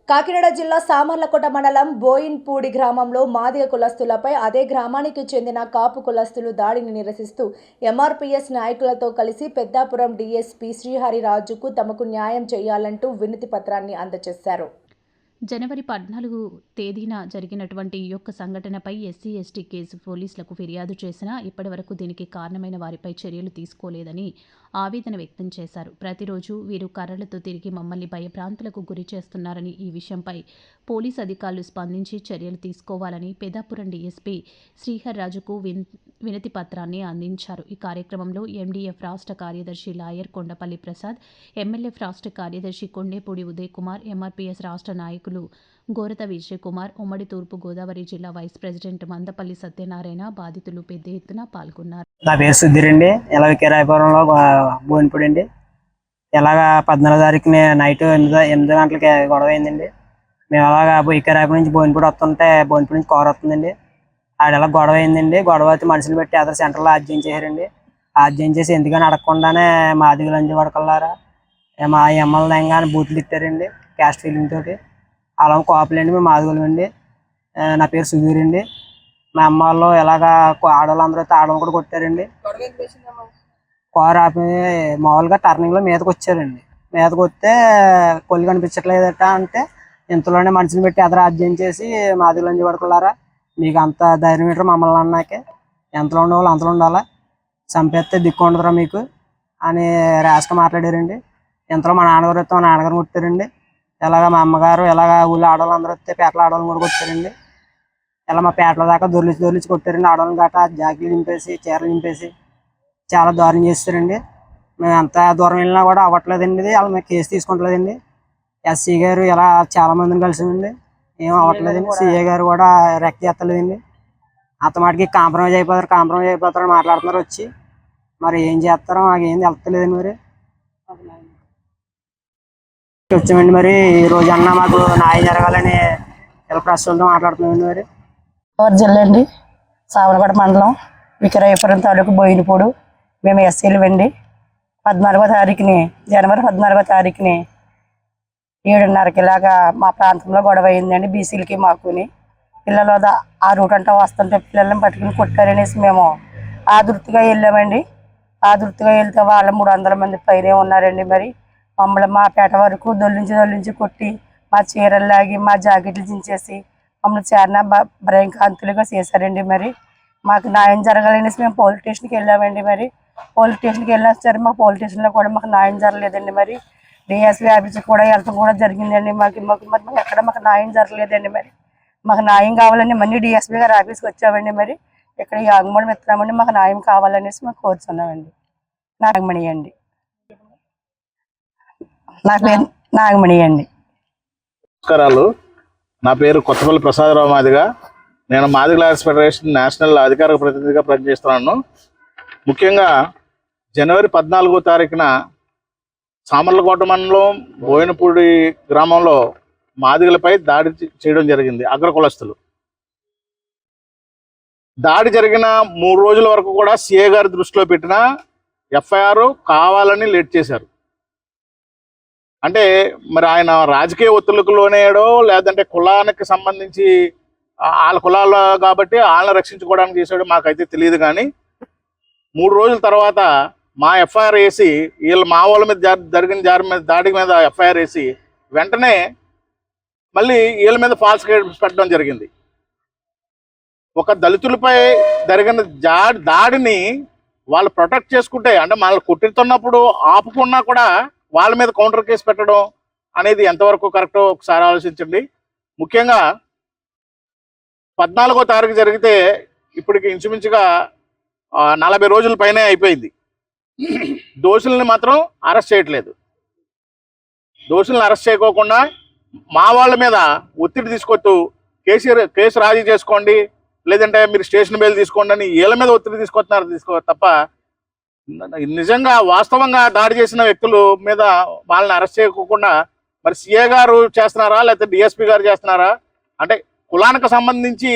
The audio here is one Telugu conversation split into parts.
కాకినాడ జిల్లా సామర్లకోట మండలం బోయిన్పూడి గ్రామంలో మాదిగ కులస్తులపై అదే గ్రామానికి చెందిన కాపు కులస్తులు దాడిని నిరసిస్తూ ఎంఆర్పీఎస్ నాయకులతో కలిసి పెద్దాపురం డీఎస్పీ శ్రీహరిరాజుకు తమకు న్యాయం చేయాలంటూ వినతి పత్రాన్ని అందజేశారు. జనవరి 14 తేదీన జరిగినటువంటి ఈ యొక్క సంఘటనపై ఎస్సీ ఎస్టీ కేసు పోలీసులకు ఫిర్యాదు చేసినా ఇప్పటివరకు దీనికి కారణమైన వారిపై చర్యలు తీసుకోలేదని ఆవేదన వ్యక్తం చేశారు. ప్రతిరోజు వీరు కర్రలతో తిరిగి మమ్మల్ని భయభ్రాంతులకు గురి చేస్తున్నారని, ఈ విషయంపై పోలీస్ అధికారులు స్పందించి చర్యలు తీసుకోవాలని పెద్దాపురం డీఎస్పీ శ్రీహరిరాజుకు వినతి పత్రాన్ని అందించారు. ఈ కార్యక్రమంలో ఎండీఎఫ్ రాష్ట్ర కార్యదర్శి లాయర్ కొండపల్లి ప్రసాద్, ఎంఎల్ఎఫ్ రాష్ట్ర కార్యదర్శి కొండేపూడి ఉదయ్ కుమార్, ఎంఆర్పీఎస్ రాష్ట్ర నాయకులు గోరత విజయ్ కుమార్, ఉమ్మడి తూర్పు గోదావరి జిల్లా వైస్ ప్రెసిడెంట్ మందపల్లి సత్యనారాయణ బాధితులు పెద్ద ఎత్తున పాల్గొన్నారు. నా పేరు సుధీరండి. ఇలాగ కిరాయిపురంలో బోయినపూడి అండి. ఇలాగా 14 తారీఖుని నైట్ 8 గంటలకి గొడవ అయిందండి. మేము అలాగా కిరాయిపురం నుంచి బోయినపూడి వస్తుంటే బోయినపూడి నుంచి కారు వస్తుందండి. ఆడ ఇలా గొడవ అయిందండి. గొడవ అయితే మనుషులు పెట్టి అదర్ సెంటర్లో ఆద్యం చేశారండి. ఆద్యం చేసి ఎందుకని అడగకుండానే మా అదిగులు అంజి వడకల్లారా మా ఎమ్మెల్యే కానీ బూతులు తిట్టారండి క్యాస్ట్ ఫీలింగ్ తోటి. అలా కోపలండి. మేము ఆదుగులు అండి. నా పేరు సుధీర్ అండి. మా అమ్మ వాళ్ళు ఎలాగా ఆడవాళ్ళందరూ అయితే ఆడవాళ్ళు కూడా కొట్టారండి. కారు ఆపి మామూలుగా టర్నింగ్లో మీదకి వచ్చారండి. మీదకి వస్తే కొల్లు కనిపించట్లేదట అంటే ఇంతలోనే మనుషులు పెట్టి ఎదర అధ్యయనం చేసి మాది లంజి పడుకున్నారా, మీకు అంత ధైర్యం ఏంటారు మమ్మల్ని అన్నాకే, ఎంతలో ఉండేవాళ్ళు అంతలో ఉండాలా, చంపేస్తే దిక్కు ఉండదురా మీకు అని ర్యాష్గా మాట్లాడారండి. ఇంతలో మా నాన్నగారు వస్తే మా నాన్నగారు కొట్టారండి. ఇలాగ మా అమ్మగారు ఇలాగ ఊళ్ళో ఆడవాళ్ళు అందరూ వస్తే పేటలో ఆడవాళ్ళని కూడా కొట్టారండి. ఇలా మా పేటల దాకా దొర్లిచి కొట్టారండి. ఆడవాళ్ళని గట్రా జాకెట్లు నింపేసి చీరలు నింపేసి చాలా దారుణం చేస్తారండి. మేము ఎంత దూరం వెళ్ళినా కూడా అవ్వట్లేదండి. ఇది వాళ్ళు మేము కేసు తీసుకుంటలేదండి. ఎస్సీ గారు ఇలా చాలా మందిని కలిసామండి, ఏం అవ్వట్లేదండి. సిఏ గారు కూడా రెక్క ఎత్తలేదండి. అతమాటికి కాంప్రమైజ్ అయిపోతారని మాట్లాడుతున్నారు వచ్చి. మరి ఏం చేస్తారో మాకు ఏం తెలుస్తలేదండి. మరి వచ్చామండి. మరి ఈ రోజు అన్నా మాకు న్యాయం జరగాలని ఇలా ప్రశ్నలతో మాట్లాడుతున్నామండి. మరి జిల్లా అండి, సామర్లకోట మండలం, విక్రయపురం తాలూకు బోయినపూడు. మేము ఎస్సీలు అండి. 14వ తారీఖుని జనవరి 14వ తారీఖుని 7:30కి ఇలాగా మా ప్రాంతంలో గొడవ అయిందండి. బీసీలకి మాకుని పిల్లలు ఆ రూట్ అంతా వస్తుంటే పిల్లల్ని పట్టుకుని కొట్టారనేసి మేము ఆదుర్తిగా వెళ్ళామండి. ఆదుర్తిగా వెళ్తే వాళ్ళ 300 మంది పైనే ఉన్నారండి. మరి మమ్మల్ని మా పేట వరకు దొల్లించి కొట్టి మా చీరలు లాగి మా జాకెట్లు చించేసి మమ్మల్ని చాలా భయంకాంతులుగా చేశారండి. మరి మాకు న్యాయం జరగాలనేసి మేము పోలీస్ స్టేషన్కి వెళ్ళామండి. మరి పోలీస్ స్టేషన్కి వెళ్ళినా సరే మా పోలీస్ స్టేషన్లో కూడా మాకు న్యాయం జరగలేదండి. మరి డిఎస్పీ ఆఫీస్కి కూడా వెళ్ళటం కూడా జరిగిందండి. మాకు ఎక్కడ మాకు న్యాయం జరగలేదండి. మరి మాకు న్యాయం కావాలని మళ్ళీ డిఎస్పీ గారు ఆఫీస్కి వచ్చామండి. మరి ఇక్కడ ఈ ఆంగ్మూడం ఎత్తున్నామండి. మాకు న్యాయం కావాలనేసి మేము కోరుతున్నామండి. నాగమణి అండి. నా పేరు నాగమణి అండి. నమస్కారాలు. నా పేరు కొత్తపల్లి ప్రసాదరావు మాదిగా. నేను మాదిగ లాయర్స్ ఫెడరేషన్ నేషనల్ అధికారిక ప్రతినిధిగా పనిచేస్తున్నాను. ముఖ్యంగా జనవరి 14వ తారీఖున సామర్లకోట మండలం బోయినపూడి గ్రామంలో మాదిగలపై దాడి చేయడం జరిగింది. అగ్రకులస్తులు దాడి జరిగిన 3 రోజుల వరకు కూడా సిఏ గారి దృష్టిలో పెట్టిన ఎఫ్ఐఆర్ కావాలని లేట్ చేశారు. అంటే మరి ఆయన రాజకీయ ఒత్తిళ్లకు లోనేయడో లేదంటే కులానికి సంబంధించి వాళ్ళ కులాలు కాబట్టి వాళ్ళని రక్షించుకోవడానికి చేసాడో మాకైతే తెలియదు. కానీ 3 రోజుల తర్వాత మా ఎఫ్ఐఆర్ వేసి వీళ్ళు మా వాళ్ళ మీద జరిగిన దాడి మీద ఎఫ్ఐఆర్ వేసి వెంటనే మళ్ళీ వీళ్ళ మీద ఫాల్స్ కేసు పెట్టడం జరిగింది. ఒక దళితులపై జరిగిన దాడిని వాళ్ళు ప్రొటెక్ట్ చేసుకుంటే, అంటే వాళ్ళు కొట్టుతున్నప్పుడు ఆపుకున్నా కూడా వాళ్ళ మీద కౌంటర్ కేసు పెట్టడం అనేది ఎంతవరకు కరెక్టో ఒకసారి ఆలోచించండి. ముఖ్యంగా 14వ తారీఖు జరిగితే ఇప్పటికి ఇంచుమించుగా 40 రోజుల పైనే అయిపోయింది. దోషుల్ని మాత్రం అరెస్ట్ చేయట్లేదు. దోషుల్ని అరెస్ట్ చేయకోకుండా మా వాళ్ళ మీద ఒత్తిడి తీసుకొస్తూ కేసు రాజీ చేసుకోండి, లేదంటే మీరు స్టేషన్ బెయిల్ తీసుకోండి అని వీళ్ళ మీద ఒత్తిడి తీసుకొస్తున్నారు తప్ప నిజంగా వాస్తవంగా దాడి చేసిన వ్యక్తుల మీద వాళ్ళని అరెస్ట్ చేయకోకుండా మరి సిఏ గారు చేస్తున్నారా లేకపోతే డిఎస్పీ గారు చేస్తున్నారా? అంటే కులానికి సంబంధించి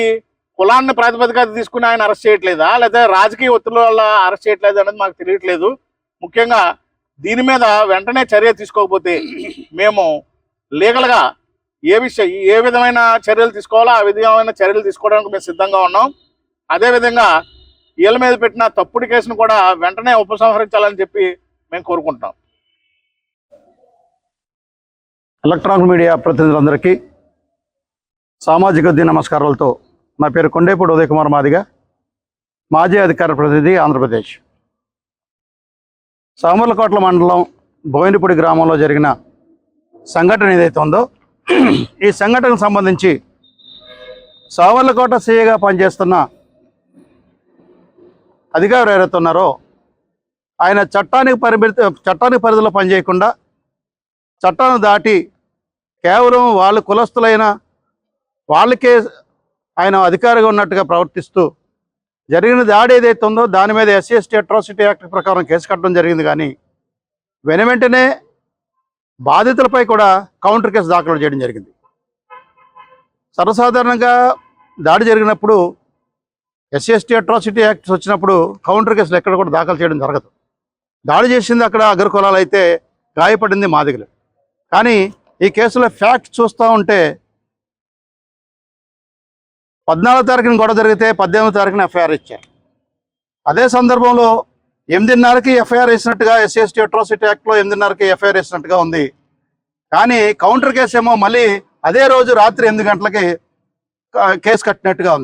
కులాన్ని ప్రాతిపదిక తీసుకుని ఆయన అరెస్ట్ చేయట్లేదా, లేకపోతే రాజకీయ ఒత్తిడి వల్ల అరెస్ట్ చేయట్లేదు అనేది మాకు తెలియట్లేదు. ముఖ్యంగా దీని మీద వెంటనే చర్య తీసుకోకపోతే మేము లీగల్గా ఏ విధమైన చర్యలు తీసుకోవాలో ఆ విధమైన చర్యలు తీసుకోవడానికి మేము సిద్ధంగా ఉన్నాం. అదేవిధంగా వీళ్ళ మీద పెట్టిన తప్పుడు కేసును కూడా వెంటనే ఉపసంహరించాలని చెప్పి మేము కోరుకుంటున్నాం. ఎలక్ట్రానిక్ మీడియా ప్రతినిధులందరికీ సామాజిక ఉద్యమ నమస్కారాలతో నా పేరు కొండేపూడి ఉదయ్ కుమార్ మాదిగ, మాజీ అధికార ప్రతినిధి ఆంధ్రప్రదేశ్. సామర్లకోట్ల మండలం బోయినపూడి గ్రామంలో జరిగిన సంఘటన ఏదైతే ఉందో ఈ సంఘటనకు సంబంధించి సామర్లకోట సీఏగా పనిచేస్తున్న అధికారులు ఎవరైతే ఉన్నారో ఆయన చట్టానికి పరిధిలో పనిచేయకుండా చట్టాన్ని దాటి కేవలం వాళ్ళు కులస్తులైన వాళ్ళకే ఆయన అధికారిగా ఉన్నట్టుగా ప్రవర్తిస్తూ జరిగిన దాడి ఏదైతే ఉందో దాని మీద SC/ST అట్రాసిటీ యాక్ట్ ప్రకారం కేసు కట్టడం జరిగింది. కానీ వెంటనే బాధితులపై కూడా కౌంటర్ కేసు దాఖలు చేయడం జరిగింది. సర్వసాధారణంగా దాడి జరిగినప్పుడు SC/ST అట్రాసిటీ యాక్ట్స్ వచ్చినప్పుడు కౌంటర్ కేసులు ఎక్కడ కూడా దాఖలు చేయడం జరగదు. దాడి చేసింది అక్కడ అగ్ర కులాలు అయితే గాయపడింది మాదిగలు. కానీ ఈ కేసులో ఫ్యాక్ట్ చూస్తూ ఉంటే 14వ తారీఖున గొడవ జరిగితే 18వ తారీఖున FIR ఇచ్చారు. అదే సందర్భంలో 8:30కి FIR వేసినట్టుగా SC/ST అట్రాసిటీ యాక్ట్లో 8:30కి FIR వేసినట్టుగా ఉంది. కానీ కౌంటర్ కేసు ఏమో మళ్ళీ అదే రోజు రాత్రి 8 గంటలకి కేసు కట్టినట్టుగా ఉంది.